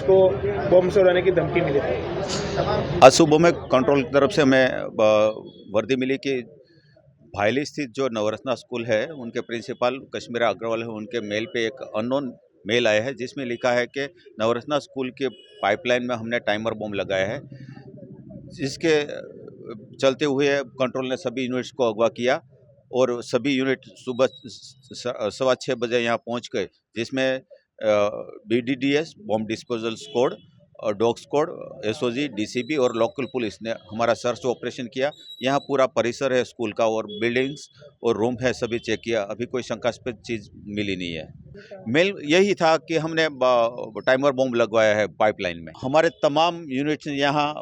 Units को बम से उड़ाने की धमकी मिली थी। आज सुबह में कंट्रोल की तरफ से हमें वर्दी मिली कि भायली स्थित जो नवरत्ना स्कूल है उनके प्रिंसिपल कश्मीरा अग्रवाल है, उनके मेल पे एक अननोन मेल आया है जिसमें लिखा है कि नवरत्ना स्कूल के पाइपलाइन में हमने टाइमर बम लगाया है, जिसके चलते हुए कंट्रोल ने सभी यूनिट्स को अगवा किया और सभी यूनिट सुबह 6:15 बजे यहाँ पहुँच गए, जिसमें BDDS बॉम्ब डिस्पोजल स्क्वाड और डॉग स्क्वाड, SOG, DCB और लोकल पुलिस ने हमारा सर्च ऑपरेशन किया। यहाँ पूरा परिसर है स्कूल का और बिल्डिंग्स और रूम है, सभी चेक किया, अभी कोई शंकास्पद चीज़ मिली नहीं है। मेल यही था कि हमने टाइमर बॉम्ब लगवाया है पाइपलाइन में। हमारे तमाम यूनिट्स ने यहाँ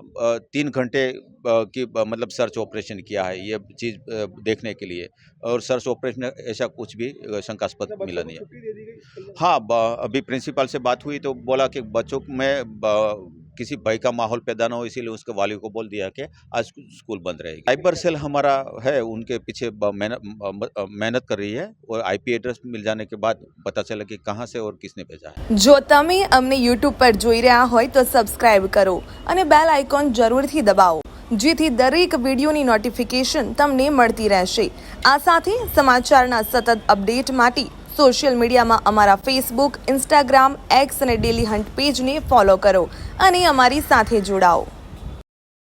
3 घंटे की मतलब सर्च ऑपरेशन किया है ये चीज़ देखने के लिए, और सर्च ऑपरेशन में ऐसा कुछ भी शंकास्पद मिला नहीं है। हाँ, अभी प्रिंसिपल से बात हुई तो बोला कि बच्चों में किसी भय का माहौल पैदा ना हो, इसीलिए उसके वाली को बोल दिया कि आज स्कूल बंद रहेगी। साइबर सेल हमारा है, उनके पीछे मेहनत कर रही है और IP एड्रेस मिल जाने के बाद पता चला कि कहाँ से और किसने भेजा है। जो तमे अमने YouTube पर જોઈ રહ્યા હોય તો સબસ્ક્રાઇબ કરો અને બેલ આઇકોન જરૂરથી દબાવો, જેથી દરેક વિડીયોની નોટિફિકેશન તમને મળતી રહેશે। આ સાથે સમાચારના સતત અપડેટ માટે સોશિયલ મીડિયામાં અમારા Facebook, Instagram, X અને ડેલી હન્ટ પેજને ફોલો કરો અને અમારી સાથે જોડાઓ।